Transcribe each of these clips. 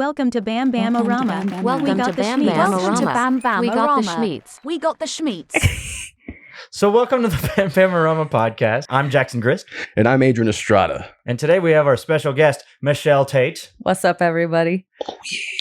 Welcome to BamBam-O-Rama. Welcome to BamBam-O-Rama. We got the Schmeats. We got the Schmeats. So welcome to the BamBam-O-Rama podcast. I'm Jackson Grist. And I'm Adrian Estrada. And today we have our special guest, Michelle Tate. What's up, everybody?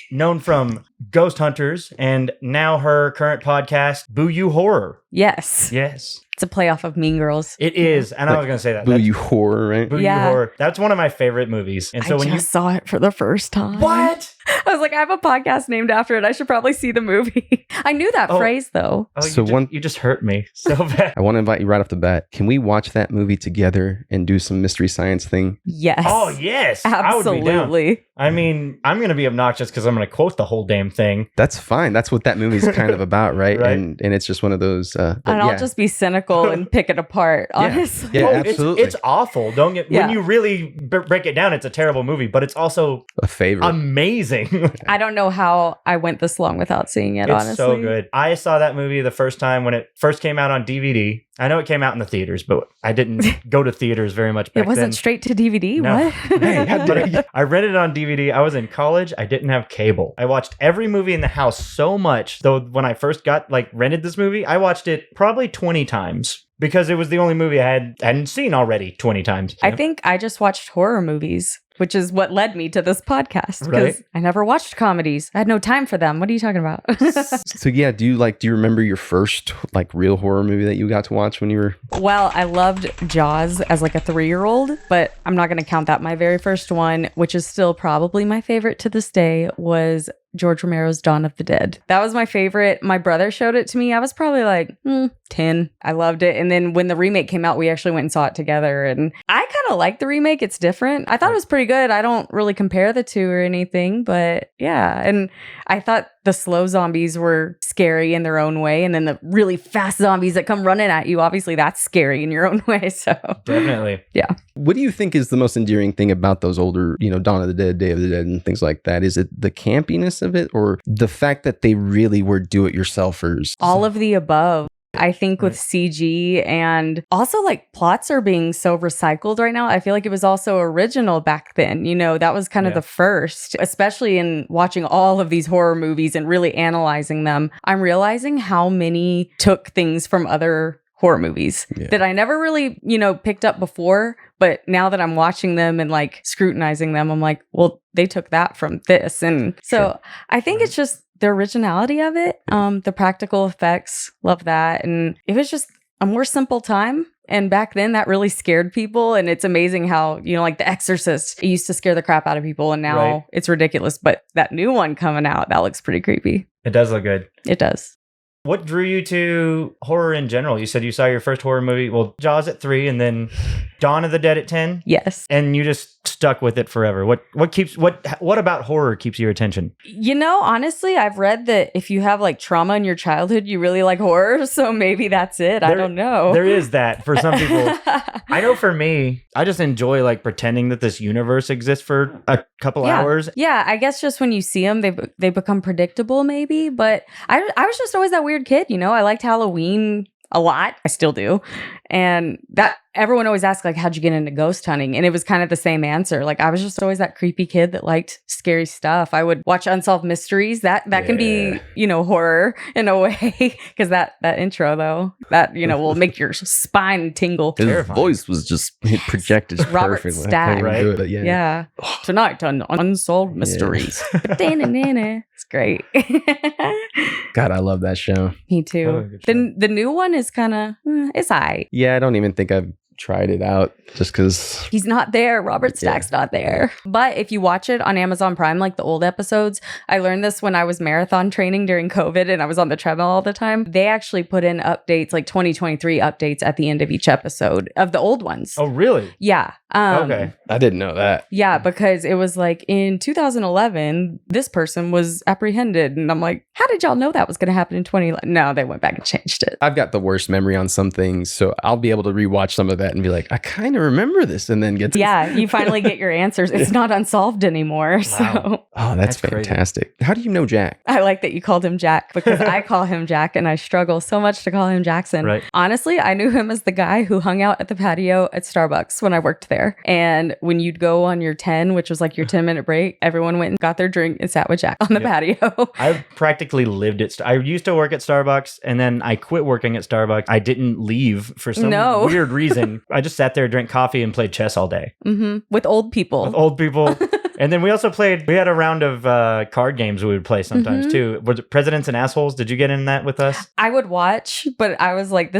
Known from Ghost Hunters and now her current podcast, Boo You Horror. Yes. Yes. It's a playoff of Mean Girls. It is. And I was going to say that. Boo You Horror, right? Boo Yeah. You Horror. That's one of my favorite movies. And so I when just saw it for the first time. What? I was like, I have a podcast named after it. I should probably see the movie. I knew that phrase, though. Oh, So you just hurt me so bad. I want to invite you right off the bat. Can we watch that movie together and do some mystery science thing? Yes. Oh, yes. I would be down. Absolutely. I mean, I'm going to be obnoxious because I'm going to quote the whole damn thing. That's fine. That's what that movie's kind of about, right? Right. And it's just one of those. And I'll just be cynical and pick it apart, honestly. Yeah, Oh, absolutely. It's awful. Don't get Yeah. when you really break it down. It's a terrible movie, but it's also a favorite. amazing. I don't know how I went this long without seeing it, honestly. It's so good. I saw that movie the first time when it first came out on DVD. I know it came out in the theaters, but I didn't go to theaters very much back It wasn't then. straight to DVD? No. What? Hey, how dare you? I rented it on DVD. I was in college. I didn't have cable. I watched every movie in the house so much. Though when I first rented this movie, I watched it probably 20 times because it was the only movie I hadn't seen already 20 times. I think I just watched horror movies, which is what led me to this podcast because Right. I never watched comedies. I had no time for them. What are you talking about? So yeah, do you remember your first real horror movie that you got to watch when you were? Well, I loved Jaws as a 3-year-old, but I'm not going to count that. My very first one, which is still probably my favorite to this day, was George Romero's Dawn of the Dead. That was my favorite. My brother showed it to me. I was probably 10. I loved it. And then when the remake came out, we actually went and saw it together. And I kind of liked the remake. It's different. I thought it was pretty good. I don't really compare the two or anything, but yeah. And I thought the slow zombies were scary in their own way. And then the really fast zombies that come running at you, obviously that's scary in your own way. So Definitely. yeah. What do you think is the most endearing thing about those older, Dawn of the Dead, Day of the Dead, and things like that? Is it the campiness of it, or the fact that they really were do-it-yourselfers? All of the above. I think with CG and also plots are being so recycled right now. I feel like it was also original back then. That was kind of the first, especially in watching all of these horror movies and really analyzing them. I'm realizing how many took things from other horror movies that I never really, picked up before. But now that I'm watching them and scrutinizing them, I'm like, well, they took that from this. And so I think it's just the originality of it, the practical effects, love that. And it was just a more simple time. And back then that really scared people. And it's amazing how, The Exorcist, it used to scare the crap out of people. And now it's ridiculous. But that new one coming out, that looks pretty creepy. It does look good. It does. What drew you to horror in general? You said you saw your first horror movie, Jaws at 3 and then Dawn of the Dead at 10? Yes. And you just stuck with it forever. What about horror keeps your attention? Honestly, I've read that if you have trauma in your childhood, you really like horror. So maybe that's it. I don't know. There is that for some people. I know for me, I just enjoy pretending that this universe exists for a couple hours. Yeah, I guess just when you see them, they become predictable maybe. But I was just always that weird kid, I liked Halloween a lot. I still do. And that everyone always asks, how'd you get into ghost hunting? And it was kind of the same answer. I was just always that creepy kid that liked scary stuff. I would watch Unsolved Mysteries. That can be, horror in a way. Because that intro, though, that, will make your spine tingle. His voice was just projected Robert perfectly. Stack. I can't even do it, but Yeah. Tonight on Unsolved Mysteries. It's great. God, I love that show. Me too. Oh, good show. The new one is kind of, it's aight. Yeah, I don't even think I've tried it out just because. He's not there. Robert Stack's not there. But if you watch it on Amazon Prime, the old episodes, I learned this when I was marathon training during COVID and I was on the treadmill all the time. They actually put in updates, 2023 updates at the end of each episode of the old ones. Oh, really? Yeah. Okay. I didn't know that. Yeah, because it was in 2011, this person was apprehended. And I'm like, how did y'all know that was going to happen in 2011? No, they went back and changed it. I've got the worst memory on some things, so I'll be able to rewatch some of that that and be like, I kind of remember this, and then get to Yeah, you finally get your answers. It's not unsolved anymore. So Oh, that's fantastic. How do you know Jack? I like that you called him Jack because I call him Jack and I struggle so much to call him Jackson. Right. Honestly, I knew him as the guy who hung out at the patio at Starbucks when I worked there. And when you'd go on your 10, which was like your 10-minute break, everyone went and got their drink and sat with Jack on the patio. I practically lived at. I used to work at Starbucks, and then I quit working at Starbucks. I didn't leave for some weird reason. I just sat there, drank coffee, and played chess all day With old people. with old people. And then we also played. We had a round of card games we would play sometimes too. Was it Presidents and Assholes? Did you get in that with us? I would watch, but I was like,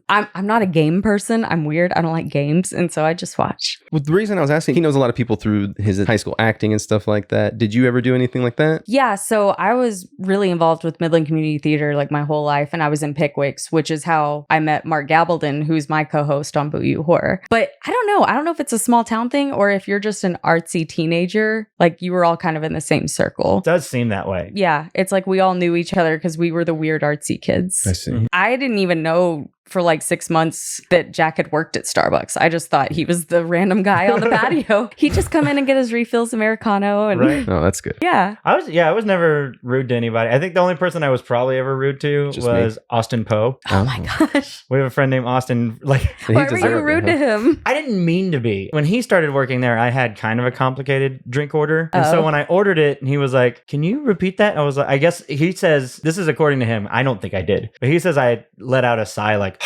I'm not a game person. I'm weird. I don't like games. And so I just watch. Well, the reason I was asking, he knows a lot of people through his high school acting and stuff like that. Did you ever do anything like that? Yeah, so I was really involved with Midland Community Theater like my whole life, and I was in Pickwicks, which is how I met Mark Gabaldon, who's my co-host on Boo You Horror. But I don't know. I don't know if it's a small town thing or if you're just an artsy teenager, like you were all kind of in the same circle. It does seem that way. Yeah, it's like we all knew each other because we were the weird artsy kids. I see. I didn't even know for like 6 months that Jack had worked at Starbucks. I just thought he was the random guy on the patio. He'd just come in and get his refills Americano. And Right. Oh, that's good. yeah. I was never rude to anybody. I think the only person I was probably ever rude to Just was Austin Poe. Oh my gosh. We have a friend named Austin. Like, Why were you rude to him? I didn't mean to be. When he started working there, I had kind of a complicated drink order. And so Oh. when I ordered it, he was like, "Can you repeat that?" I was like, I guess he says, this is according to him. I don't think I did. But he says I let out a sigh like,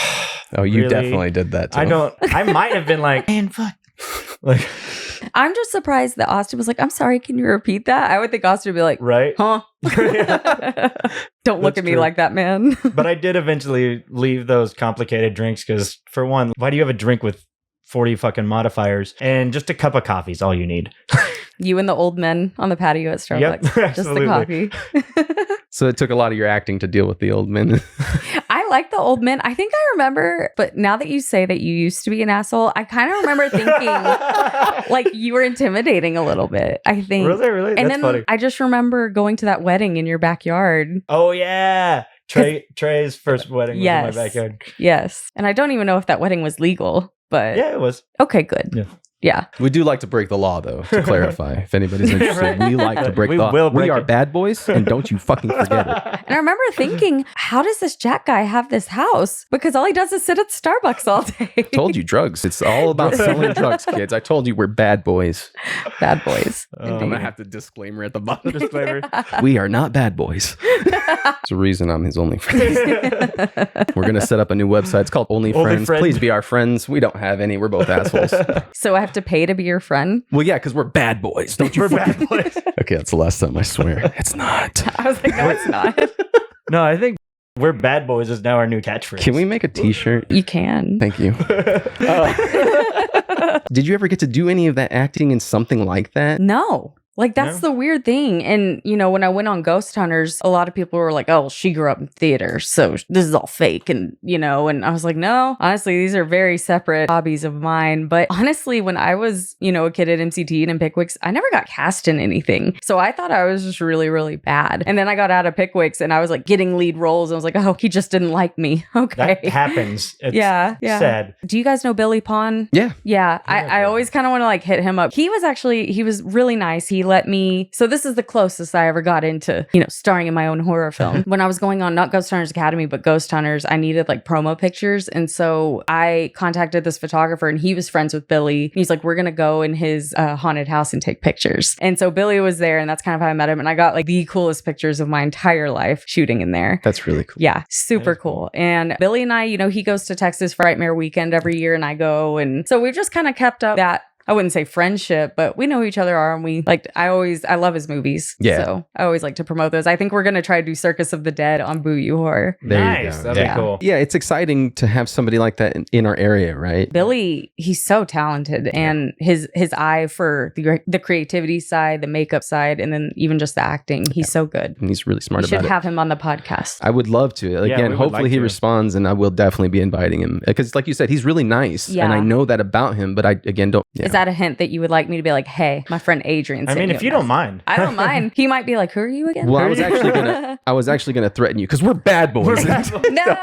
Oh, you Really? definitely did that. I might have been like, man, fuck. Like, I'm just surprised that Austin was like, I'm sorry, can you repeat that? I would think Austin would be like, right? huh? Don't look That's at me true. like that, man. But I did eventually leave those complicated drinks because, for one, why do you have a drink with 40 fucking modifiers and just a cup of coffee is all you need? You and the old men on the patio at Starbucks. Just the absolutely. coffee. So it took a lot of your acting to deal with the old men. I like the old men. I think I remember, but now that you say that you used to be an asshole, I kind of remember thinking like you were intimidating a little bit, I think. Really? And That's then funny. I just remember going to that wedding in your backyard. Oh, yeah. Trey's first wedding was Yes. in my backyard. Yes. And I don't even know if that wedding was legal, but Yeah, it was. okay, good. Yeah. Yeah. We do like to break the law, though, to clarify. If anybody's interested, we like to break We the law. will break We are it. bad boys, and don't you fucking forget it. And I remember thinking, how does this Jack guy have this house? Because all he does is sit at Starbucks all day. Told you, drugs. It's all about selling drugs, kids. I told you we're bad boys. Bad boys. Oh, I'm Indeed. going to have to disclaimer at the bottom. Disclaimer. We are not bad boys. It's the reason I'm his only friend. We're going to set up a new website. It's called Only Friends. Friend. Please be our friends. We don't have any. We're both assholes. So I have to pay to be your friend? Well, yeah, because we're bad boys. Don't you We're fucking... bad boys. Okay, that's the last time, I swear. It's not. I was like, no, it's not. No, I think we're bad boys is now our new catchphrase. Can we make a t-shirt? You can. Thank you. Did you ever get to do any of that acting in something like that? No. Like, that's the weird thing. And, you know, when I went on Ghost Hunters, a lot of people were like, oh, she grew up in theater, so this is all fake. And, you know, and I was like, no, honestly, these are very separate hobbies of mine. But honestly, when I was, you know, a kid at MCT and in Pickwicks, I never got cast in anything. So I thought I was just really, really bad. And then I got out of Pickwicks and I was like getting lead roles. I was like, oh, he just didn't like me. Okay. That happens. It's Yeah. sad. Do you guys know Billy Pond? Yeah. Yeah, I always kind of want to like hit him up. He was really nice. He let me, so this is the closest I ever got into, you know, starring in my own horror film. When I was going on, not Ghost Hunters Academy, but Ghost Hunters, I needed like promo pictures. And so I contacted this photographer and he was friends with Billy. He's like, we're going to go in his haunted house and take pictures. And so Billy was there and that's kind of how I met him. And I got like the coolest pictures of my entire life shooting in there. That's really cool. Yeah, super cool. And Billy and I, you know, he goes to Texas for Nightmare Weekend every year and I go. And so we've just kind of kept up that, I wouldn't say friendship, but we know who each other are. And we like, I love his movies. Yeah. So I always like to promote those. I think we're going to try to do Circus of the Dead on Boo You Horror. There you Nice. go. That'd Yeah. be cool. Yeah, it's exciting to have somebody like that in our area, right? Billy, he's so talented and his eye for the creativity side, the makeup side, and then even just the acting. He's so good. And he's really smart You should about it. have him on the podcast. I would love to. we Again, would hopefully like he to. responds and I will definitely be inviting him. Because like you said, he's really nice. Yeah. And I know that about him, but I, again, don't... Yeah. Is that a hint that you would like me to be like, hey, my friend Adrian I sent mean, you if a you don't message. mind. I don't mind. He might be like, who are you again? Well, I was actually gonna threaten you because we're bad boys. No.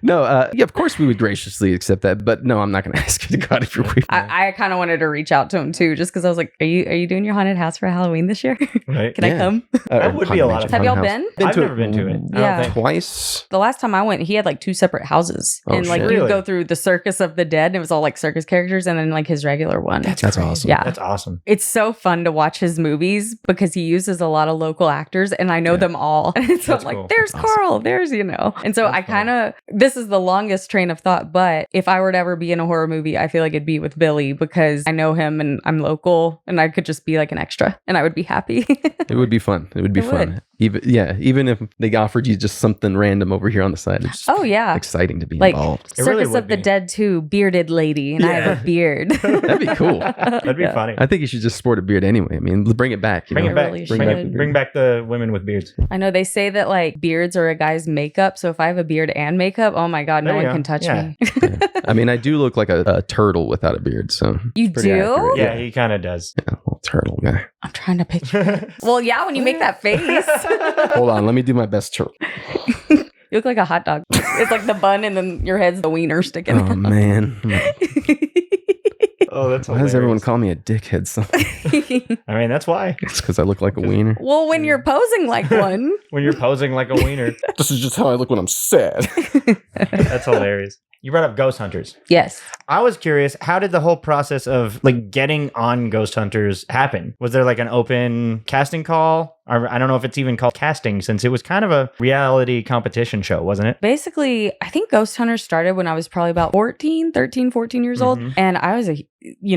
No, yeah, of course we would graciously accept that, but no, I'm not gonna ask you to go out of your way. I kind of wanted to reach out to him too, just because I was like, are you doing your haunted house for Halloween this year? Right? Can I come? That would be a lot of Have fun. y'all been? I've never been to it. I Yeah. don't think. Twice. The last time I went, he had like 2 separate houses. Oh, and like shit. you Really? go through the Circus of the Dead, and it was all like circus characters, and then like his regular one. That's crazy. awesome. Yeah. That's awesome. It's so fun to watch his movies because he uses a lot of local actors and I know them all. And so That's I'm like, cool. there's That's awesome. Carl, there's, And so That's I kind of, this is the longest train of thought, but if I were to ever be in a horror movie, I feel like it'd be with Billy because I know him and I'm local and I could just be like an extra and I would be happy. It would be fun. It would be It fun. Even if they offered you just something random over here on the side, it's just Oh, yeah. exciting to be Like involved. It really Circus would of the be. Dead 2, bearded lady, and I have a beard. That'd be cool. That'd be Yeah. funny. I think you should just sport a beard anyway. I mean, bring it back. Bring I it back. really bring, should. bring back the women with beards. I know they say that like beards are a guy's makeup. So if I have a beard and makeup, oh my God, no There you one go. can touch Yeah. me. I mean, I do look like a turtle without a beard, so You pretty do? accurate. Yeah, he kind of does. Yeah, little turtle guy. I'm trying to picture. Well, yeah, when you make that face, Hold on, let me do my best turtle. you look like a hot dog. It's like the bun and then your head's the wiener sticking Oh out. man, Oh, that's why does everyone hilarious. call me a dickhead? So I mean, that's why. it's because I look like a wiener. Well, when you're posing like one, When you're posing like a wiener. This is just how I look when I'm sad. That's hilarious. You brought up Ghost Hunters. yes. I was curious, how did the whole process of like getting on Ghost Hunters happen? Was there like an open casting call? Or I don't know if it's even called casting since it was kind of a reality competition show, wasn't it? Basically, I think Ghost Hunters started when I was probably about 14 years old. Mhm. And I was a,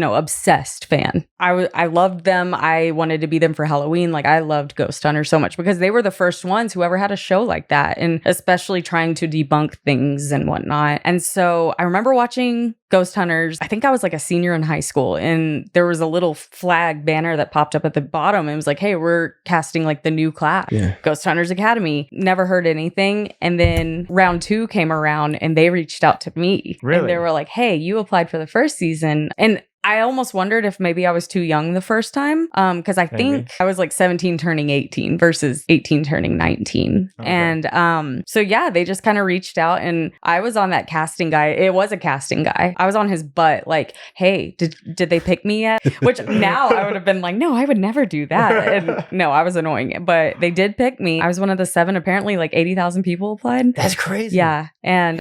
obsessed fan. I loved them. I wanted to be them for Halloween. Like I loved Ghost Hunters so much because they were the first ones who ever had a show like that. And especially trying to debunk things and whatnot. And so I remember watching Ghost Hunters. I think I was like a senior in high school and there was a little flag banner that popped up at the bottom. It was like, hey, we're casting like the new class. Yeah. Ghost Hunters Academy. Never heard anything. And then round 2 came around and they reached out to me. Really? And they were like, hey, you applied for the first season. And I almost wondered if maybe I was too young the first time. Because I think Maybe. I was like 17 turning 18 versus 18 turning 19. Okay. And so yeah, they just kind of reached out and I was on that casting guy. It was a casting guy. I was on his butt like, hey, did they pick me yet? Which now I would have been like, no, I would never do that. And no, I was annoying. But they did pick me. I was one of the 7. Apparently like 80,000 people applied. That's crazy. Yeah. And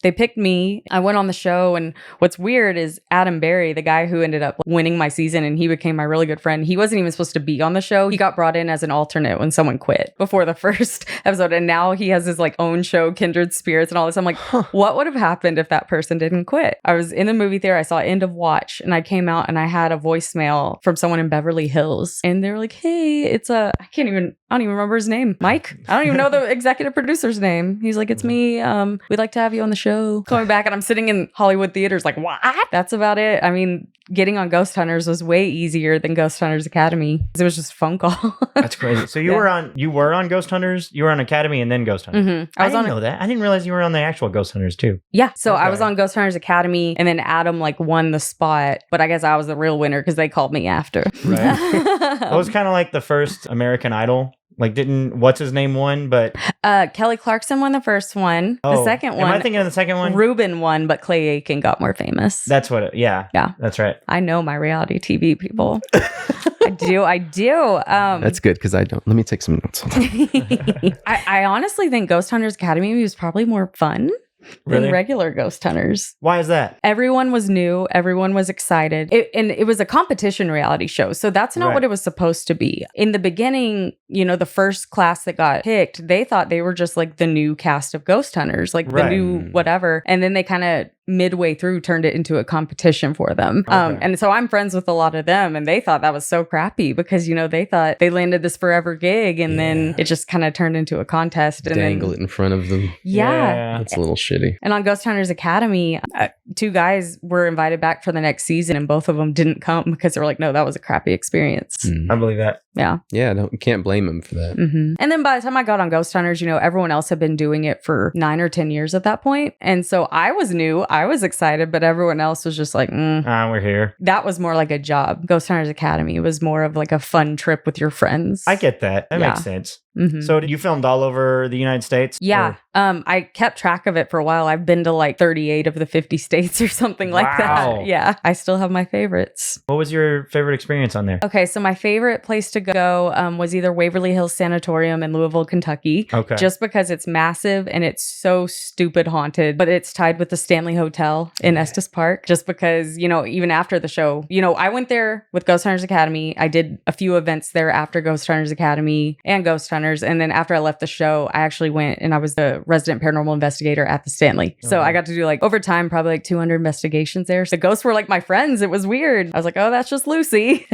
they picked me. I went on the show. And what's weird is Adam Berry, the guy who ended up winning my season and he became my really good friend. He wasn't even supposed to be on the show. He got brought in as an alternate when someone quit before the first episode. And now he has his like own show, Kindred Spirits and all this. I'm like, what would have happened if that person didn't quit? I was in the movie theater. I saw End of Watch and I came out and I had a voicemail from someone in Beverly Hills. And they were like, hey, I don't even remember his name. Mike? I don't even know the executive producer's name. He's like, it's me. We'd like to have you on the show. Coming back and I'm sitting in Hollywood theaters like, what? That's about it. I mean, getting on Ghost Hunters was way easier than Ghost Hunters Academy. It was just a phone call. That's crazy. So you Yeah. were on Ghost Hunters, you were on Academy and then Ghost Hunters. Mhm. I was didn't on know that. I didn't realize you were on the actual Ghost Hunters too. Yeah. So I was Okay. on Ghost Hunters Academy and then Adam like won the spot, but I guess I was the real winner because they called me after. Right. It was kind of like the first American Idol. Like what's his name won, but Kelly Clarkson won the first one. The second Am I one, thinking of the second one? Ruben won, but Clay Aiken got more famous. That's what yeah. That's right. I know my reality TV people. I do. That's good because I don't. Let me take some notes. Hold on. I honestly think Ghost Hunters Academy was probably more fun Really? than regular Ghost Hunters. Why is that? Everyone was new. Everyone was excited. And it was a competition reality show. So that's not Right. what it was supposed to be. In the beginning, the first class that got picked, they thought they were just like the new cast of Ghost Hunters, like the Right. new whatever. And then they kind of midway through turned it into a competition for them. Okay. And so I'm friends with a lot of them and they thought that was so crappy because, they thought they landed this forever gig and then it just kind of turned into a contest. And Dangle then, it in front of them. yeah. That's a little shitty. And on Ghost Hunters Academy, 2 guys were invited back for the next season and both of them didn't come because they were like, no, that was a crappy experience. I believe that. Yeah. Yeah, no, you can't blame him for that. Mm-hmm. And then by the time I got on Ghost Hunters, everyone else had been doing it for 9 or 10 years at that point. And so I was new. I was excited, but everyone else was just like, We're here. That was more like a job. Ghost Hunters Academy was more of like a fun trip with your friends. I get that. That makes sense. So you filmed all over the United States? Yeah. I kept track of it for a while. I've been to like 38 of the 50 states or something like Wow. that. Yeah. I still have my favorites. What was your favorite experience on there? Okay. So my favorite place to go was either Waverly Hills Sanatorium in Louisville, Kentucky. Okay. Just because it's massive and it's so stupid haunted, but it's tied with the Stanley Hotel in Estes Park. Just because, even after the show, I went there with Ghost Hunters Academy. I did a few events there after Ghost Hunters Academy and Ghost Hunters. And then after I left the show, I actually went and I was the resident paranormal investigator at the Stanley. So I got to do like over time, probably like 200 investigations there. So the ghosts were like my friends. It was weird. I was like, oh, that's just Lucy.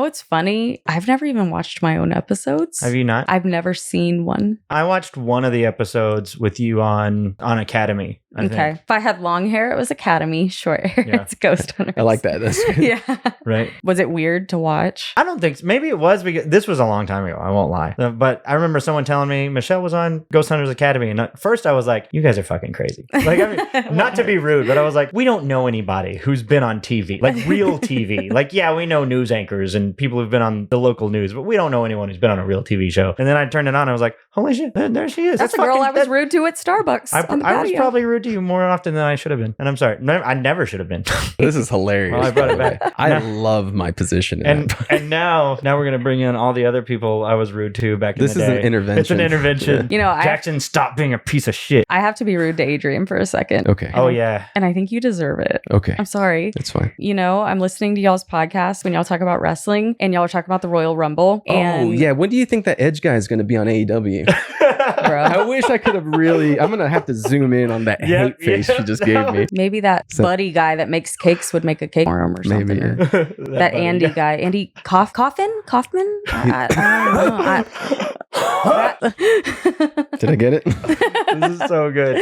It's funny. I've never even watched my own episodes. Have you not? I've never seen one. I watched one of the episodes with you on Academy. I think. If I had long hair, it was Academy. Short hair, it's Ghost Hunters. I like that. That's good. Yeah. Right. Was it weird to watch? I don't think so. Maybe it was because this was a long time ago. I won't lie. But I remember someone telling me Michelle was on Ghost Hunters Academy. And at first I was like, you guys are fucking crazy. Like, not to be rude, but I was like, we don't know anybody who's been on TV, like real TV. Like, yeah, we know news anchors and people who've been on the local news, but we don't know anyone who's been on a real TV show. And then I turned it on. And I was like, holy shit, there she is. That's a girl I was rude to at Starbucks. I was probably rude to you more often than I should have been. And I'm sorry. I never should have been. This is hilarious. Well, I brought it back. I love my position. And now we're going to bring in all the other people I was rude to back in the day. This is an intervention. It's an intervention. Jackson, stop being a piece of shit. I have to be rude to Adrian for a second. Okay. Oh, yeah. And I think you deserve it. Okay. I'm sorry. That's fine. I'm listening to y'all's podcast when y'all talk about wrestling and y'all talk about the Royal Rumble. And oh, yeah. When do you think that Edge guy is going to be on AEW? Bro. I wish I could have really. I'm going to have to zoom in on that hate face you just gave me. Maybe that buddy guy that makes cakes would make a cake for him or something. Maybe. That Andy guy. Andy Kaufman? I don't know. Did I get it? This is so good.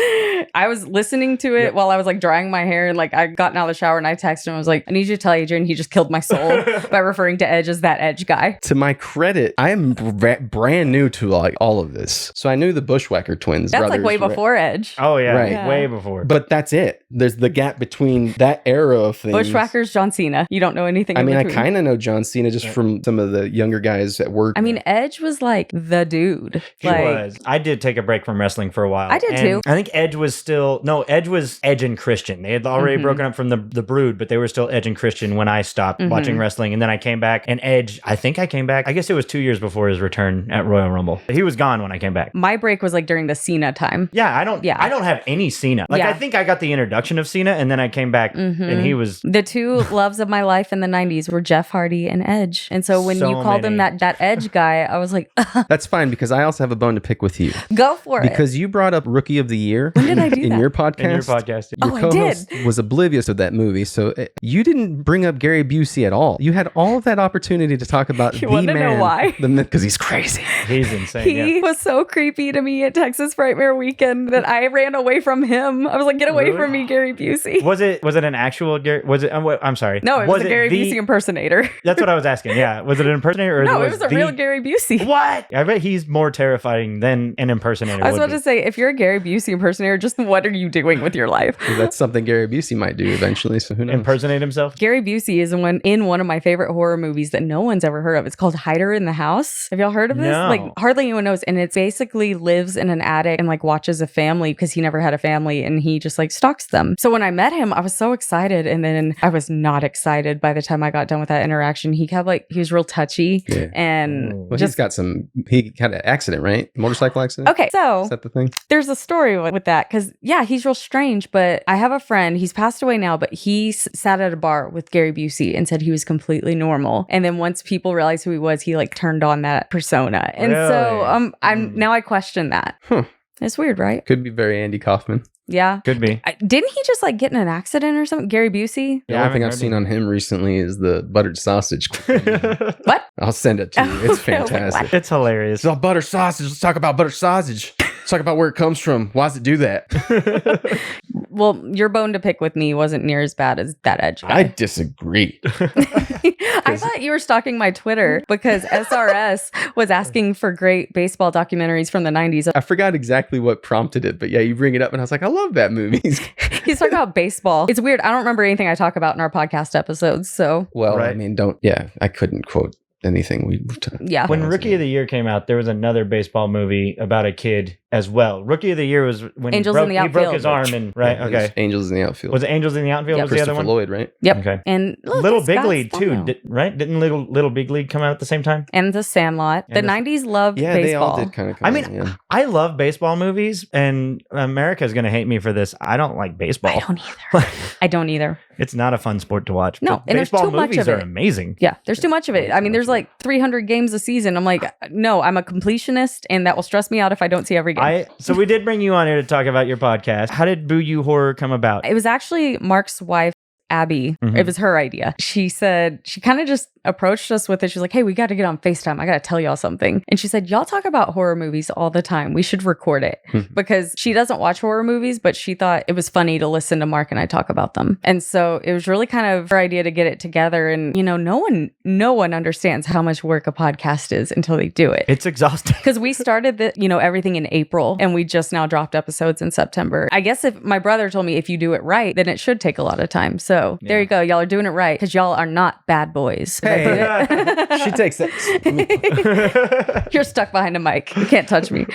I was listening to it while I was like drying my hair and like I gotten out of the shower and I texted him. I was like, I need you to tell Adrian he just killed my soul by referring to Edge as that Edge guy. To my credit, I am brand new to like all of this. So I knew the Bushwhacker twins. That's brothers, like way before Edge. Oh, yeah. Right. Yeah. Way before. But that's it. There's the gap between that era of things. Bushwhackers, John Cena. You don't know anything. I mean, I between. kind of know John Cena just from some of the younger guys at work. I mean, Edge was like the dude. He was. I did take a break from wrestling for a while. I did and too. I think Edge was Edge and Christian. They had already broken up from the Brood, but they were still Edge and Christian when I stopped watching wrestling. And then I came back and Edge, I think I came back. I guess it was 2 years before his return at Royal Rumble. He was gone when I came back. My break was like during the Cena time. Yeah, I don't have any Cena. Like, I think I got the introduction of Cena and then I came back and he was... The two loves of my life in the 90s were Jeff Hardy and Edge. And so when you called him that Edge guy, I was like... That's fine because I also have a bone to pick with you. Go for it. Because you brought up Rookie of the Year when did I do in that? your podcast. In your podcast. Your I co-host did. was oblivious of that movie. So you didn't bring up Gary Busey at all. You had all of that opportunity to talk about You the wanna man. know why? Because he's crazy. He's insane. He was so creepy to me at Texas Frightmare Weekend that I ran away from him. I was like, get away Really? from me, Gary Busey. Was it an actual Gary? Was it? I'm sorry. No, it was a Gary Busey impersonator. That's what I was asking. Yeah, was it an impersonator? Or No, it was a real Gary Busey. What? I bet he's more terrifying than an impersonator. I was would about be. to say, if you're a Gary Busey impersonator, just what are you doing with your life? That's something Gary Busey might do eventually. So who knows? Impersonate himself. Gary Busey is in one of my favorite horror movies that no one's ever heard of. It's called Hider in the House. Have y'all heard of this? No. Like hardly anyone knows. And it basically lives in an attic and like watches a family because he never had a family and he just like stalks them. So when I met him, I was so excited. And then I was not excited by the time I got done with that interaction. He was real touchy. Yeah. And Well, he had an accident, right? Motorcycle accident? Okay, so Is that the thing? there's a story with that because, yeah, he's real strange. But I have a friend, he's passed away now, but he sat at a bar with Gary Busey and said he was completely normal. And then once people realized who he was, he like turned on that persona. And so now I question that. Huh. It's weird, right? Could be very Andy Kaufman. Yeah. Could be. Didn't he just like get in an accident or something? Gary Busey? The Yeah, I only thing haven't I've heard seen of on him recently is the buttered sausage. What? I'll send it to you. It's Okay, I was like, fantastic. It's hilarious. It's all butter sausage. Let's talk about butter sausage. Let's talk about where it comes from. Why does it do that? Well, your bone to pick with me wasn't near as bad as that Edge guy. I disagree. I thought you were stalking my Twitter because SRS was asking for great baseball documentaries from the 90s. I forgot exactly what prompted it, but yeah, you bring it up and I was like, I love that movies. He's talking about baseball. It's weird. I don't remember anything I talk about in our podcast episodes. So, Well, I Right. mean, I couldn't quote anything we've done. yeah. When Rookie of the Year came out, there was another baseball movie about a kid as well. Rookie of the Year was when Angels he in the broke Outfield. his arm and right. Yeah, it was Okay. Angels in the Outfield. Was it Angels in the Outfield? Yep. Was the other Christopher one? Lloyd, right? Yep. Okay. And look, Little it's Big got League too, style. right? Didn't Little Big League come out at the same time? And The Sandlot. And The 90s loved Yeah, baseball. they all did kind of. I mean, I love baseball movies, and America's going to hate me for this. I don't like baseball. I don't either. I don't either. It's not a fun sport to watch. No, but and there's baseball too much movies of are it. amazing. Yeah, there's too much of it. I mean, there's like 300 games a season. I'm like, no, I'm a completionist, and that will stress me out if I don't see every game. So we did bring you on here to talk about your podcast. How did Boo You Horror come about? It was actually Mark's wife, Abby. Mhm. It was her idea. She said, she kind of just approached us with it. She's like, hey, we got to get on FaceTime. I got to tell y'all something. And she said, y'all talk about horror movies all the time. We should record it because she doesn't watch horror movies, but she thought it was funny to listen to Mark and I talk about them. And so it was really kind of her idea to get it together. And, you know, no one understands how much work a podcast is until they do it. It's exhausting. Because we started everything in April and we just now dropped episodes in September. I guess if my brother told me if you do it right, then it should take a lot of time. So there you go. Y'all are doing it right because y'all are not bad boys. Hey, she takes it. You're stuck behind a mic. You can't touch me.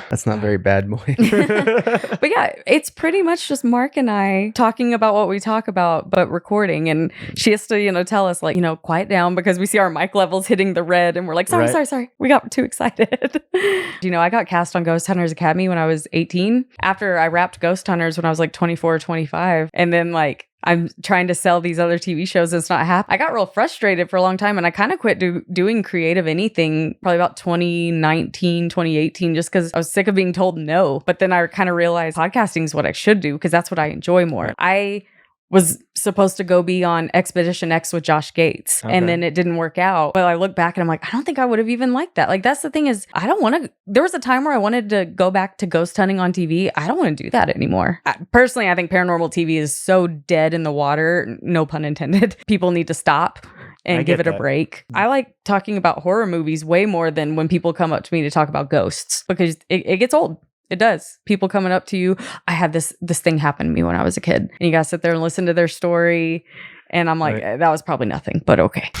That's not very bad, boy. But yeah, it's pretty much just Mark and I talking about what we talk about, but recording. And she has to, tell us like, quiet down because we see our mic levels hitting the red and we're like, sorry. We got too excited. I got cast on Ghost Hunters Academy when I was 18 after I wrapped Ghost Hunters when I was like 24 or 25. And then like, I'm trying to sell these other TV shows and it's not happening. I got real frustrated for a long time and I kind of quit doing creative anything probably about 2019, 2018, just because I was sick of being told no. But then I kind of realized podcasting is what I should do because that's what I enjoy more. I was supposed to go be on Expedition X with Josh Gates. Okay. And then it didn't work out. But I look back and I'm like, I don't think I would have even liked that. Like, that's the thing is, I don't want to, there was a time where I wanted to go back to ghost hunting on TV. I don't want to do that anymore. Personally, I think paranormal TV is so dead in the water. No pun intended. People need to stop and give it a break. I like talking about horror movies way more than when people come up to me to talk about ghosts because it gets old. It does. People coming up to you. I had this thing happen to me when I was a kid. And you got to sit there and listen to their story. And I'm like, that was probably nothing, but okay.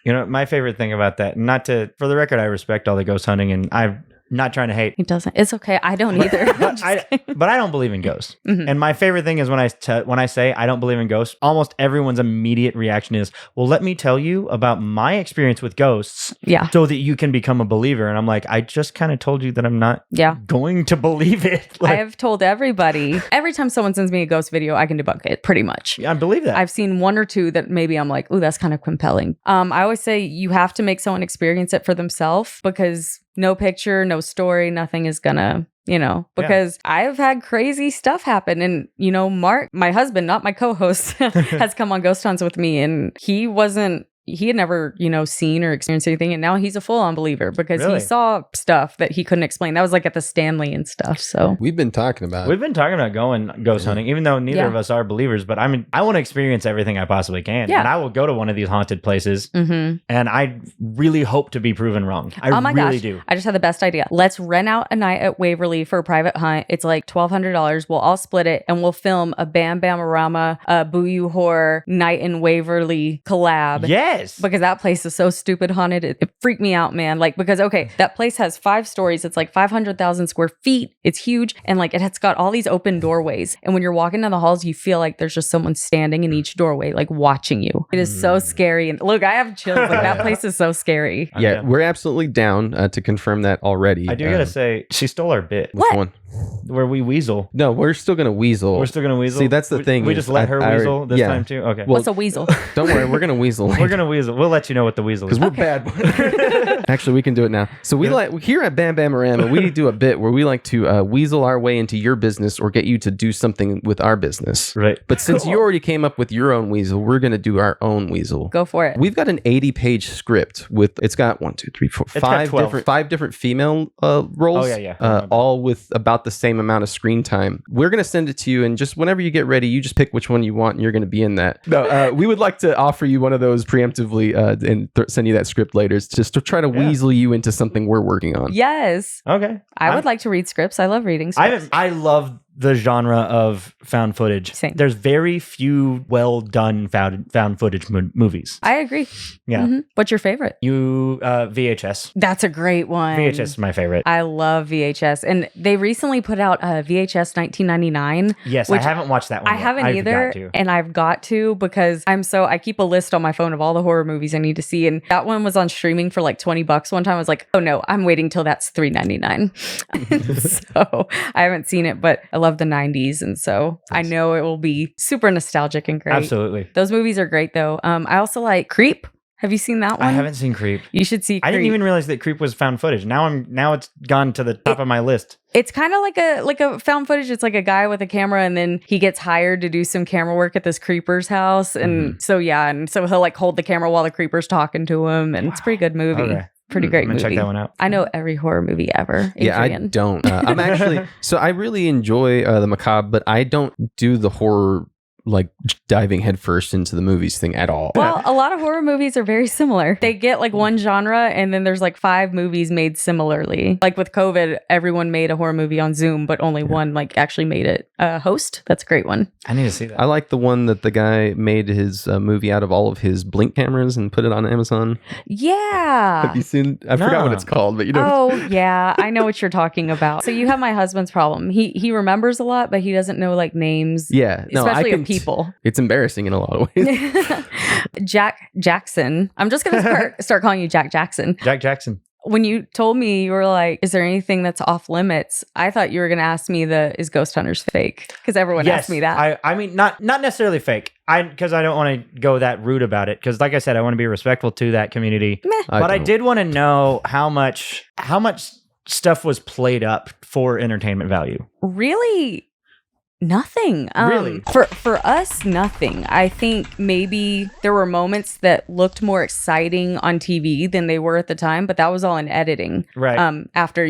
My favorite thing about that, for the record, I respect all the ghost hunting and I'm not trying to hate. It doesn't. It's okay. I don't either. But I don't believe in ghosts. Mhm. And my favorite thing is when I say I don't believe in ghosts, almost everyone's immediate reaction is, well, let me tell you about my experience with ghosts Yeah. so that you can become a believer. And I'm like, I just kind of told you that I'm not going to believe it. I have told everybody, every time someone sends me a ghost video, I can debunk it pretty much. I believe that. I've seen one or two that maybe I'm like, ooh, that's kind of compelling. I always say you have to make someone experience it for themselves because no picture, no story, nothing is gonna, because I've had crazy stuff happen. And, Mark, my husband, not my co-host, has come on ghost hunts with me and he had never, seen or experienced anything. And now he's a full-on believer because he saw stuff that he couldn't explain. That was like at the Stanley and stuff. So We've been talking about going ghost hunting, even though neither of us are believers. But I want to experience everything I possibly can. Yeah. And I will go to one of these haunted places. mm-hmm. And I really hope to be proven wrong. I really do. I just had the best idea. Let's rent out a night at Waverly for a private hunt. It's like $1,200. We'll all split it and we'll film a BamBamORama, Boo You Horror Night in Waverly collab. Yes. Because that place is so stupid haunted. It freaked me out, man. Like, because, okay, that place has 5 stories. It's like 500,000 square feet. It's huge. And like, it's got all these open doorways. And when you're walking down the halls, you feel like there's just someone standing in each doorway, like watching you. It is so scary. And look, I have chills. Like, that place is so scary. Yeah, we're absolutely down to confirm that already. I do gotta say, she stole our bit. Which one? Where we weasel. No, we're still gonna weasel. We're still gonna weasel. See, that's the thing. We just let her weasel this time too. Okay. Well, What's a weasel? Don't worry, we're gonna weasel. We're gonna weasel. We'll let you know what the weasel is. Because we're bad. Actually, we can do it now. So we like here at BamBamORama, we do a bit where we like to weasel our way into your business or get you to do something with our business. Right. But since you already came up with your own weasel, we're gonna do our own weasel. Go for it. We've got an 80-page script with it's got 5 different female roles. Oh, yeah. All with about the same same amount of screen time. We're going to send it to you, and just whenever you get ready, you just pick which one you want, and you're going to be in that. No, we would like to offer you one of those preemptively and send you that script later. It's just to try to weasel you into something we're working on. Yes. Okay. I would like to read scripts. I love reading scripts. I love the genre of found footage. Same. There's very few well done found footage movies. I agree. Yeah. Mm-hmm. What's your favorite? VHS. That's a great one. VHS is my favorite. I love VHS. And they recently put out VHS 1999. Yes, I haven't watched that one. I haven't either. And I've got to because I keep a list on my phone of all the horror movies I need to see. And that one was on streaming for like $20 one time. I was like, oh no, I'm waiting till that's $3.99. So I haven't seen it, but I love the 90s. And so I know it will be super nostalgic and great. Absolutely. Those movies are great though. I also like Creep. Have you seen that one? I haven't seen Creep. You should see Creep. I didn't even realize that Creep was found footage. Now it's gone to the top of my list. It's kind of like a found footage. It's like a guy with a camera, and then he gets hired to do some camera work at this creeper's house. And so he'll like hold the camera while the creeper's talking to him, and it's a pretty good movie. Okay. Pretty great I'm gonna movie. check that one out. I know every horror movie ever. Yeah, I Adrian. don't. I'm actually so I really enjoy the macabre, but I don't do the horror like diving headfirst into the movies thing at all. Well, a lot of horror movies are very similar. They get like one genre and then there's like 5 movies made similarly. Like with COVID, everyone made a horror movie on Zoom, but only one like actually made it. Host, that's a great one. I need to see that. I like the one that the guy made his movie out of all of his Blink cameras and put it on Amazon. Yeah. Have you seen? I forgot what it's called, but you know. Oh yeah, I know what you're talking about. So you have my husband's problem. He remembers a lot, but he doesn't know like names. Yeah, no, especially I can of people. It's embarrassing in a lot of ways. Jack Jackson. I'm just gonna start calling you Jack Jackson. Jack Jackson. When you told me, you were like, is there anything that's off limits? I thought you were going to ask me is Ghost Hunters fake? Because everyone asked me that. I mean, not necessarily fake. Because I don't want to go that rude about it. Because like I said, I want to be respectful to that community. But I did want to know how much stuff was played up for entertainment value. Really? Nothing. Really? For us, nothing. I think maybe there were moments that looked more exciting on TV than they were at the time, but that was all in editing. Right. After,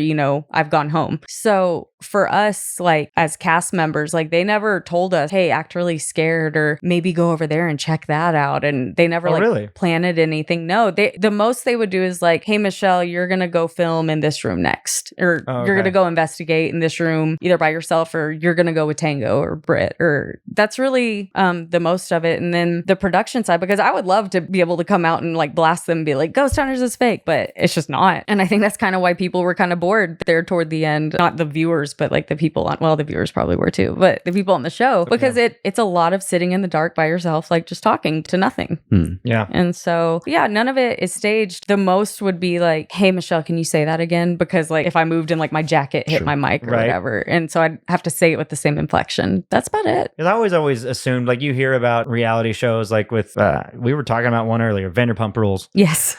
I've gone home. So for us, like as cast members, like they never told us, hey, act really scared or maybe go over there and check that out. And they never really planted anything. No, the most they would do is like, hey, Michelle, you're going to go film in this room next, or you're going to go investigate in this room either by yourself or you're going to go with Tango or Britt, or that's really the most of it. And then the production side, because I would love to be able to come out and like blast them and be like, Ghost Hunters is fake, but it's just not. And I think that's kind of why people were kind of bored there toward the end. Not the viewers, but like the people the viewers probably were too, but the people on the show, because it's a lot of sitting in the dark by yourself, like just talking to nothing. Yeah. And so, none of it is staged. The most would be like, hey, Michelle, can you say that again? Because like if I moved and like my jacket hit my mic or whatever. And so I'd have to say it with the same inflection. That's about it. Because I always assumed, like you hear about reality shows like with, we were talking about one earlier, Vanderpump Rules. Yes.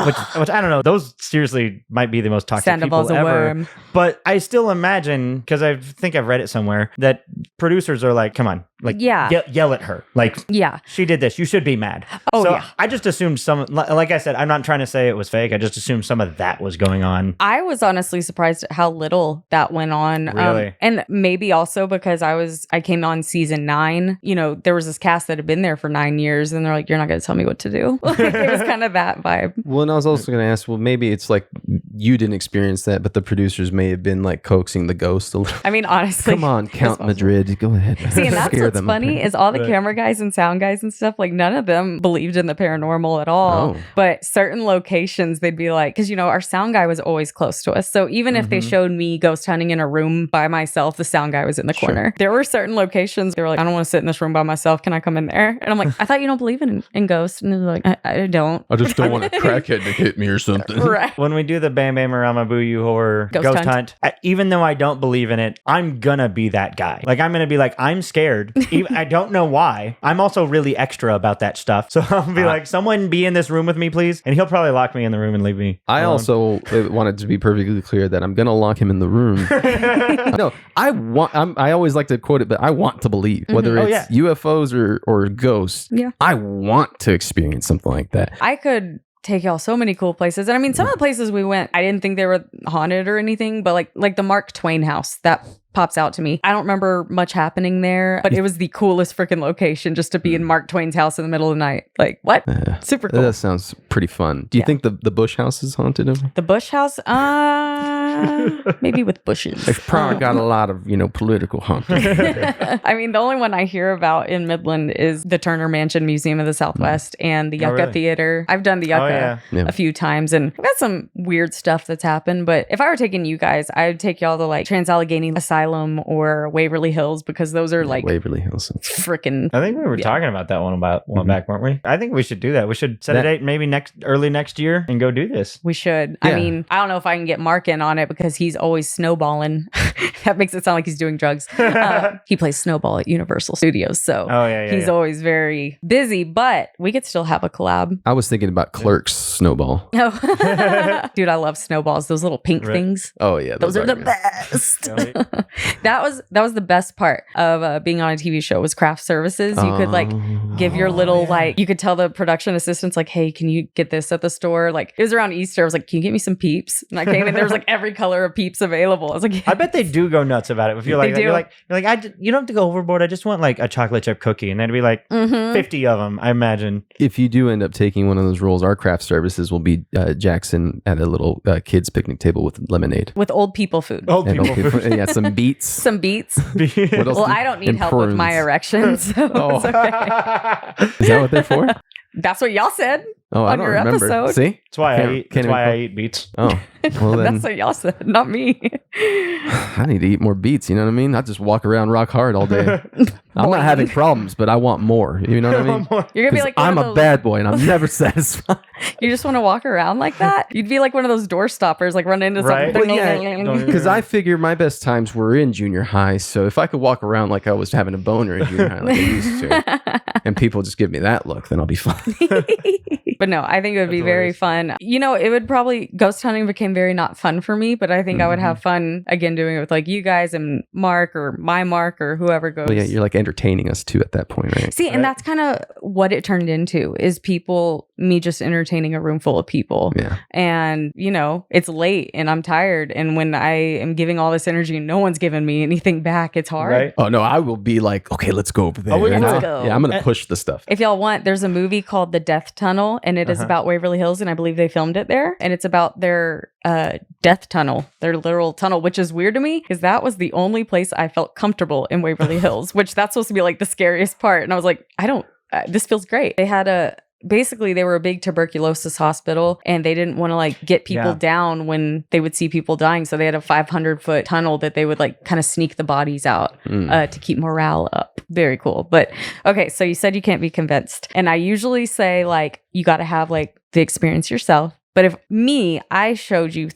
Which I don't know. Those seriously might be the most toxic people ever. Worm. But I still imagine, because I think I've read it somewhere, that producers are like, come on, like yell at her. Like, she did this. You should be mad. Oh, so yeah. I just assumed like I said, I'm not trying to say it was fake. I just assumed some of that was going on. I was honestly surprised at how little that went on. Really? And maybe also because I came on season 9. There was this cast that had been there for 9 years and they're like, you're not going to tell me what to do. Like, it was kind of that vibe. Well, and I was also going to ask, maybe it's like you didn't experience that, but the producers may have been like coaxing the ghost a little. I mean, honestly. Come on, Count Madrid. Go ahead. See, and that's what's funny is all the camera guys and sound guys and stuff, like none of them believed in the paranormal at all. Oh. But certain locations, they'd be like, because, our sound guy was always close to us. So even if they showed me ghost hunting in a room by myself, the sound guy was in the corner. There were certain locations, they were like, I don't want to sit in this room by myself. Can I come in there? And I'm like, I thought you don't believe in ghosts. And they're like, I don't. I just don't want a crackhead to hit me or something. Right. When we do the BamBamORama Boo You Horror Ghost Hunt, even though I don't believe in it, I'm gonna be that guy. Like, I'm gonna be like, I'm scared. I don't know why. I'm also really extra about that stuff. So I'll be like, someone be in this room with me, please. And he'll probably lock me in the room and leave me alone. I also wanted to be perfectly clear that I'm gonna lock him in the room. No, I always like to quote it, but I want to believe, whether it's UFOs or ghosts. Yeah. I want to experience something like that. I could take y'all so many cool places. And I mean, some of the places we went, I didn't think they were haunted or anything, but like the Mark Twain house, that pops out to me. I don't remember much happening there, but it was the coolest freaking location just to be in Mark Twain's house in the middle of the night. Like, what? Super cool. That sounds pretty fun. Do you think the Bush house is haunted? The Bush house? Maybe with bushes. They've probably got a lot of, political haunting. I mean, the only one I hear about in Midland is the Turner Mansion Museum of the Southwest and the Yucca Theater. I've done the Yucca a few times, and I've got some weird stuff that's happened. But if I were taking you guys, I would take y'all to like Trans-Allegheny Asylum or Waverly Hills, because those are like Waverly Hills. Freaking. I think we were talking about that one back, weren't we? I think we should do that. We should set a date maybe early next year and go do this. We should. Yeah. I mean, I don't know if I can get Mark in on it because he's always snowballing. That makes it sound like he's doing drugs. He plays snowball at Universal Studios, so he's always very busy, but we could still have a collab. I was thinking about Clerks Snowball. Oh. Dude, I love snowballs. Those little pink things. Oh yeah. Those are the best. That was the best part of being on a TV show was craft services. You could like give your little you could tell the production assistants like, hey, can you get this at the store? Like it was around Easter. I was like, can you get me some Peeps? And I came in, there was like every color of Peeps available. I was like, I bet they do go nuts about it. If you're like, you're like, you don't have to go overboard. I just want like a chocolate chip cookie, and there'd be like 50 of them, I imagine. If you do end up taking one of those roles, our craft services will be Jackson at a little kids picnic table with lemonade, with old people food. Old people food. Yeah, some beets. Some beets. What else? Well, I don't need help with my erections. So it's okay. Is that what they're for? That's what y'all said. Oh, I don't your remember. episode. See, that's why I eat beets. Oh, well then, that's what y'all said, not me. I need to eat more beets. You know what I mean? I just walk around rock hard all day. I'm not having problems, but I want more. You know what I mean? You're gonna be like I'm a bad boy, and I'm never satisfied. You just want to walk around like that? You'd be like one of those door stoppers, like run into something. Well, yeah, because I figure my best times were in junior high. So if I could walk around like I was having a boner in junior high, like I used to, and people just give me that look, then I'll be fine. But no, I think it would be very fun. It would probably, ghost hunting became very not fun for me, but I think I would have fun again doing it with like you guys and Mark or my Mark or whoever goes. Well, yeah, you're like entertaining us too at that point, right? See, and that's kind of what it turned into is me just entertaining a room full of people. Yeah. And, it's late and I'm tired. And when I am giving all this energy and no one's giving me anything back, it's hard. Right? Oh, no, I will be like, okay, let's go over there. Let's go. Yeah, I'm going to push the stuff. If y'all want, there's a movie called The Death Tunnel, and it is about Waverly Hills, and I believe they filmed it there. And it's about their death tunnel, their literal tunnel, which is weird to me because that was the only place I felt comfortable in Waverly Hills, which that's supposed to be like the scariest part. And I was like, this feels great. They had basically they were a big tuberculosis hospital, and they didn't want to like get people down when they would see people dying. So they had a 500-foot tunnel that they would like kind of sneak the bodies out to keep morale up. Very cool. But okay, so you said you can't be convinced. And I usually say like, you got to have like the experience yourself. But if I showed you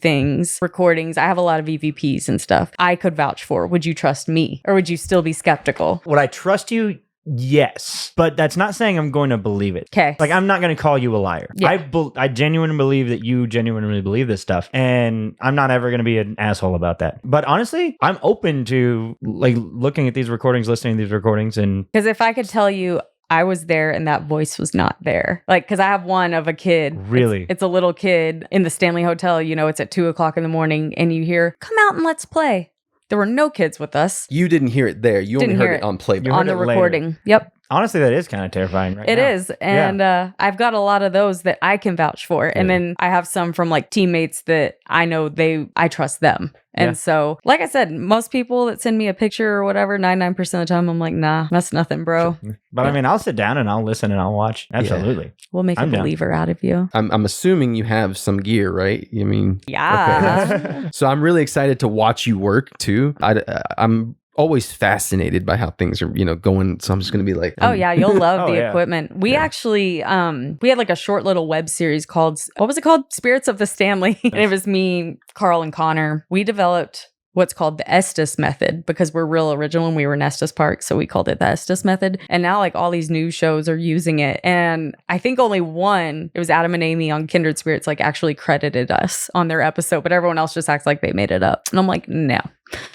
recordings, I have a lot of EVPs and stuff I could vouch for. Would you trust me, or would you still be skeptical? Would I trust you? Yes, but that's not saying I'm going to believe it. Okay. Like, I'm not going to call you a liar. Yeah. I genuinely believe that you genuinely believe this stuff, and I'm not ever going to be an asshole about that. But honestly, I'm open to like looking at these recordings, listening to these recordings, and because if I could tell you I was there and that voice was not there. Like, because I have one of a kid. Really? It's a little kid in the Stanley Hotel. It's at 2:00 in the morning, and you hear, "Come out and let's play." There were no kids with us. You didn't hear it there. You only heard it on playback. On the recording. Yep. Honestly, that is kind of terrifying right now. It is. And I've got a lot of those that I can vouch for. And then I have some from like teammates that I know I trust them. And so, like I said, most people that send me a picture or whatever, 99% of the time, I'm like, nah, that's nothing, bro. But I mean, I'll sit down and I'll listen and I'll watch. Absolutely. Yeah. We'll make a believer out of you. I'm assuming you have some gear, right? You mean? Yeah. Okay. So I'm really excited to watch you work too. I'm always fascinated by how things are, going. So I'm just going to be like, oh yeah, you'll love the equipment. We actually, we had like a short little web series called, what was it called? Spirits of the Stanley. And it was me, Carl, and Connor. We developed what's called the Estes method because we're real original and we were in Estes Park. So we called it the Estes method. And now like all these news shows are using it. And I think only one, it was Adam and Amy on Kindred Spirits, like actually credited us on their episode, but everyone else just acts like they made it up. And I'm like, no,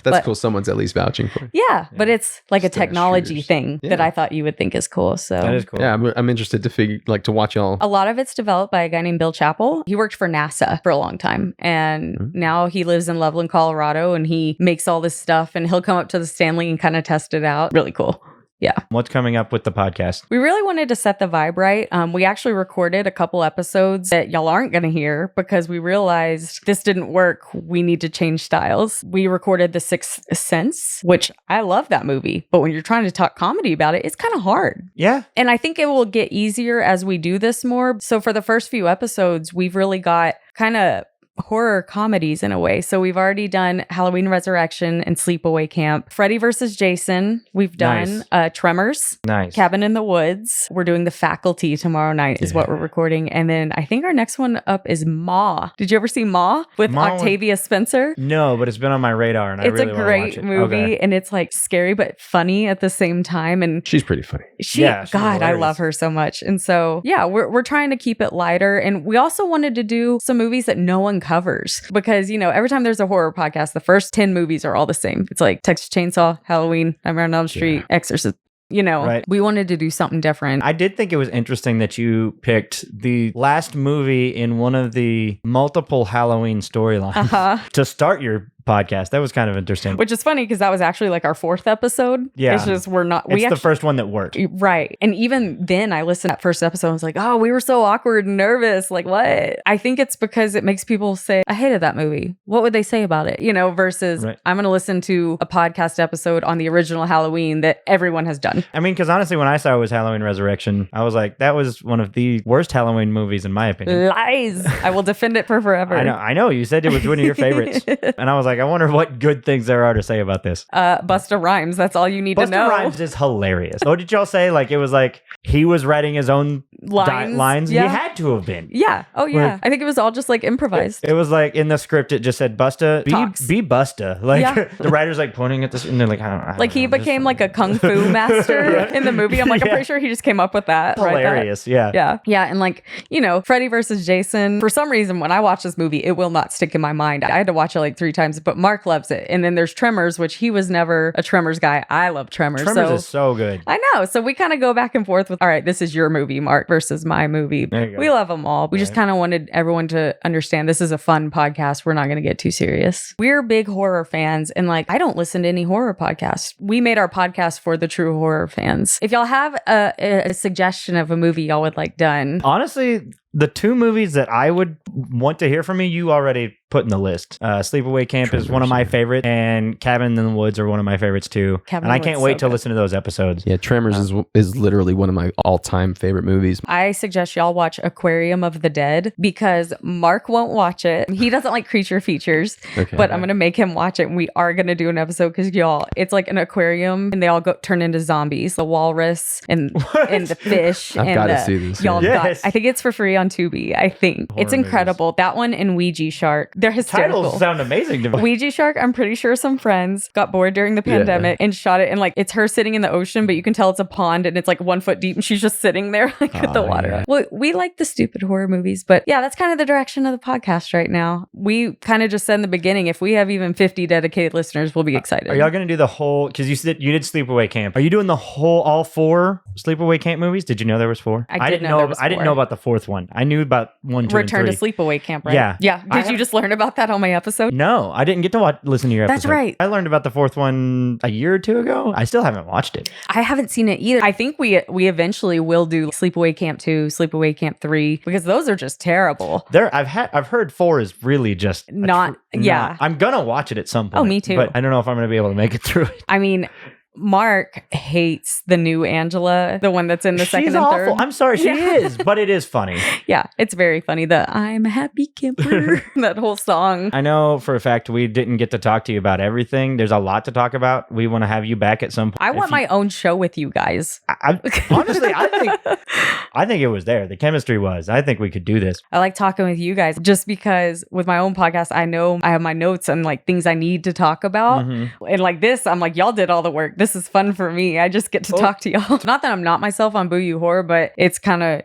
That's cool. Someone's at least vouching for it. Yeah, but it's like a Stash technology shooters. thing that I thought you would think is cool. So That is cool. Yeah, I'm interested to watch y'all. a lot of it's developed by a guy named Bill Chappell. He worked for NASA for a long time, and now he lives in Loveland, Colorado, and he makes all this stuff, and he'll come up to the Stanley and kind of test it out. Really cool. Yeah. What's coming up with the podcast? We really wanted to set the vibe right. We actually recorded a couple episodes that y'all aren't going to hear because we realized this didn't work. We need to change styles. We recorded The Sixth Sense, which I love that movie. But when you're trying to talk comedy about it, it's kind of hard. Yeah. And I think it will get easier as we do this more. So for the first few episodes, we've really got kind of horror comedies in a way. So we've already done Halloween Resurrection and Sleepaway Camp, Freddy versus Jason. We've done Tremors, Nice. Cabin in the Woods. We're doing The Faculty tomorrow night is what we're recording. And then I think our next one up is Ma. Did you ever see Ma with Ma Octavia Spencer? No, but it's been on my radar and I It's really a want to watch great it. movie Okay. and it's like scary but funny at the same time. And She's pretty funny. Yeah, she's God, I hilarious. love her so much. And so, yeah, we're trying to keep it lighter. And we also wanted to do some movies that no one covers because, you know, every time there's a horror podcast, the first 10 movies are all the same. It's like Texas Chainsaw, Halloween, Nightmare on Elm Street, Exorcist. You know, Right. we wanted to do something different. I did think it was interesting that you picked the last movie in one of the multiple Halloween storylines to start your podcast. That was kind of interesting. Which is funny because that was actually like our 4th episode. Yeah. It's just It's the first one that worked. Right. And even then I listened to that first episode. I was like, oh, we were so awkward and nervous. Like, what? I think it's because it makes people say, I hated that movie. What would they say about it? You know, versus I'm going to listen to a podcast episode on the original Halloween that everyone has done. I mean, because honestly, when I saw it was Halloween Resurrection, I was like, that was one of the worst Halloween movies in my opinion. Lies. I will defend it for forever. I know. You said it was one of your favorites. And I was like, I wonder what good things there are to say about this. Busta Rhymes. That's all you need to know. Busta Rhymes is hilarious. What did y'all say? Like, it was like he was writing his own lines. Yeah. He had to have been. Yeah. Oh, yeah. Like- I think it was all just like improvised. It was like in the script, it just said Busta, be Busta. Like the writer's like pointing at this, and they're like, I don't Like he know, became like a kung fu master in the movie. I'm like, I'm pretty sure he just came up with that. hilarious. Right? Yeah. And like, you know, Freddy versus Jason, for some reason, when I watch this movie, it will not stick in my mind. I had to watch it like 3 times, but Mark loves it. And then there's Tremors, which he was never a Tremors guy. I love Tremors. Tremors is so good. I know. So we kind of go back and forth with, all right, this is your movie, Mark, versus my movie. There you go. We love them all. We just kind of wanted everyone to understand this is a fun podcast. We're not going to get too serious. We're big horror fans. And like, I don't listen to any horror podcasts. We made our podcast for the true horror fans. If y'all have a suggestion of a movie y'all would like done. Honestly, the 2 movies that I would want to hear from you already put in the list. Sleepaway Camp is one of my favorites, and Cabin in the Woods are one of my favorites too. And I can't wait to listen to those episodes. Yeah, Tremors is literally one of my all-time favorite movies. I suggest y'all watch Aquarium of the Dead because Mark won't watch it. He doesn't like creature features, but I'm going to make him watch it. And we are going to do an episode because y'all, it's like an aquarium and they all turn into zombies. The walrus and the fish. I've got to see this. Y'all I think it's for free on Tubi. I think it's incredible. That one and Ouija Shark. They're hysterical. Titles sound amazing to me. Ouija Shark, I'm pretty sure some friends got bored during the pandemic and shot it. And like, it's her sitting in the ocean, but you can tell it's a pond and it's like 1 foot deep and she's just sitting there like with the water. Yeah. Well, we like the stupid horror movies, but yeah, that's kind of the direction of the podcast right now. We kind of just said in the beginning, if we have even 50 dedicated listeners, we'll be excited. Are y'all going to do the whole, because you did Sleepaway Camp. Are you doing the whole, all 4 Sleepaway Camp movies? Did you know there was 4? I didn't know there was I didn't know about the 4th one. I knew about 1, 2, Return and to 3. Sleepaway Camp, right? Yeah. Yeah. Did you just learn about that on my episode? No, I didn't get to listen to your episode. That's right. I learned about the 4th one a year or 2 ago. I still haven't watched it. I haven't seen it either. I think we eventually will do Sleepaway Camp 2, Sleepaway Camp 3, because those are just terrible. I've heard 4 is really just yeah. I'm gonna watch it at some point. Oh, me too. But I don't know if I'm gonna be able to make it through it. I mean, Mark hates the new Angela, the one that's in the second She's and awful. third. I'm sorry, she is, but it is funny. Yeah, it's very funny. The I'm a happy camper, that whole song. I know for a fact we didn't get to talk to you about everything. There's a lot to talk about. We want to have you back at some point. I want my own show with you guys. Honestly, I think it was there. The chemistry was. I think we could do this. I like talking with you guys just because with my own podcast, I know I have my notes and like things I need to talk about. And like this, I'm like, y'all did all the work. This this is fun for me. I just get to talk to y'all. Not that I'm not myself on Boo You Horror, but it's kind of,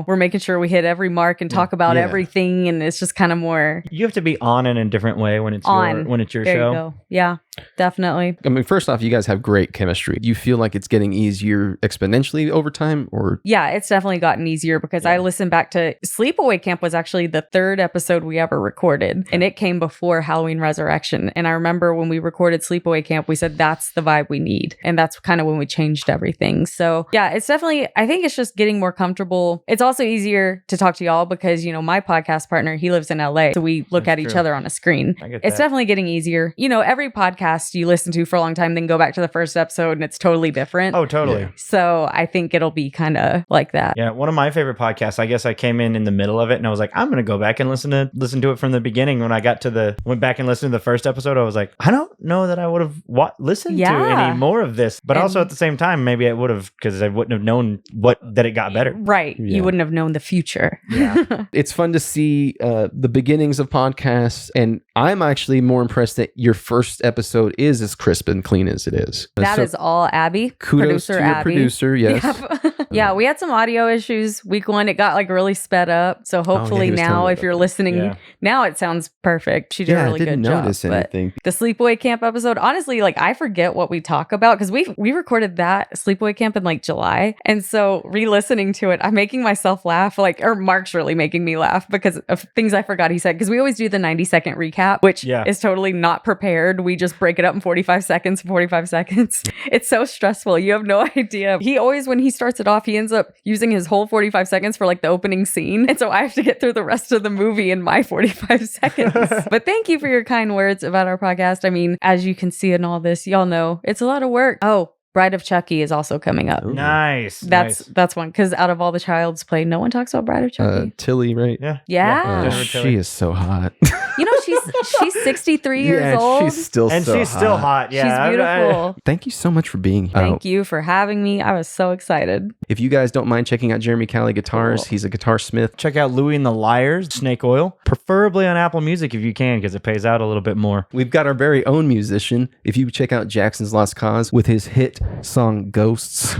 we're making sure we hit every mark and talk about everything. And it's just kind of more. You have to be on in a different way when it's your there show. You go. Yeah, definitely. I mean, first off, you guys have great chemistry. You feel like it's getting easier exponentially over time, or? Yeah, it's definitely gotten easier because I listened back to Sleepaway Camp was actually the third episode we ever recorded, and it came before Halloween Resurrection. And I remember when we recorded Sleepaway Camp, we said that's the vibe we need, and that's kind of when we changed everything. So yeah, it's definitely. I think it's just getting more comfortable. It's also easier to talk to y'all because my podcast partner, he lives in LA, so we look at each other on a screen. It's definitely getting easier. Every podcast you listen to for a long time, then go back to the first episode and it's totally different. Oh, totally. Yeah. So I think it'll be kind of like that. Yeah, one of my favorite podcasts. I guess I came in the middle of it and I was like, I'm gonna go back and listen to it from the beginning. When I went back and listened to the first episode, I was like, I don't know that I would have listened to any more of this. But also at the same time, maybe I would have, because I wouldn't have known that it got better. Right. Yeah. You wouldn't have known the future. Yeah. It's fun to see the beginnings of podcasts, and I'm actually more impressed that your first episode is as crisp and clean as it is. That is all Abby. Kudos to your producer, yes. Yep. Yeah, we had some audio issues week one. It got really sped up. So hopefully now, if you're listening, now it sounds perfect. She did a really good job. I didn't notice anything. The Sleepaway Camp episode, honestly, I forget what we talk about because we recorded that Sleepaway Camp in July. And so re-listening to it, I'm making myself laugh, or Mark's really making me laugh because of things I forgot he said. Because we always do the 90-second recap, which is totally not prepared. We just break it up in 45 seconds. It's so stressful. You have no idea. He always, when he starts it off, he ends up using his whole 45 seconds for the opening scene. And so I have to get through the rest of the movie in my 45 seconds. But thank you for your kind words about our podcast. I mean, as you can see in all this, y'all know it's a lot of work. Oh, Bride of Chucky is also coming up. Ooh. Nice. That's one, because out of all the Child's Play, no one talks about Bride of Chucky. Tilly, right? Yeah. She is so hot. She's 63 years old. She's still still hot. Yeah, she's beautiful. Thank you so much for being here. Thank you for having me. I was so excited. If you guys don't mind checking out Jeremy Calley Guitars, he's a guitar smith. Check out Louie and the Liars, Snake Oil, preferably on Apple Music if you can, because it pays out a little bit more. We've got our very own musician. If you check out Jackson's Lost Cause with his hit song Ghosts,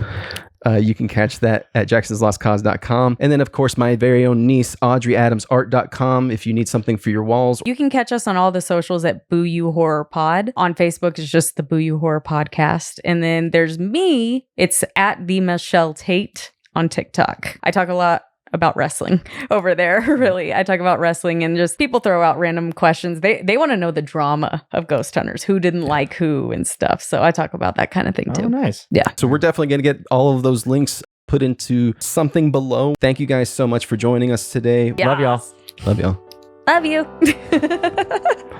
you can catch that at jacksonslostcause.com. And then, of course, my very own niece, Audrey Adams Art.com, if you need something for your walls. You can catch us on all the socials at Boo You Horror Pod. On Facebook, it's just the Boo You Horror Podcast. And then there's me. It's at the Michelle Tate on TikTok. I talk a lot about wrestling over there. Really, I talk about wrestling and just people throw out random questions. They want to know the drama of ghost hunters, who didn't like who and stuff. So I talk about that kind of thing too. Oh, nice. Yeah. So we're definitely going to get all of those links put into something below. Thank you guys so much for joining us today. Yes. Love y'all. Love y'all. Love you.